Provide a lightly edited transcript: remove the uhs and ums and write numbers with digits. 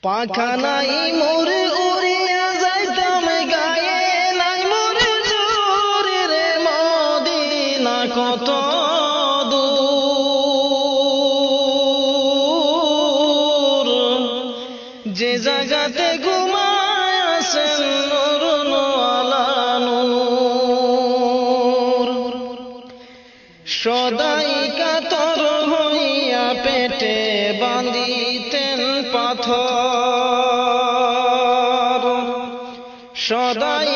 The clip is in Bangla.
পাখা নাই মোর উড়িয়া যাইতাম গায়ে, নাই মোর জোরে রে মদিনা কত দূর, যে জায়গাতে ঘুমায় আছেন নূর আলা নূর। সদাই কাতর হইয়া পেটে বাঁধিতেন পাথর, সদাই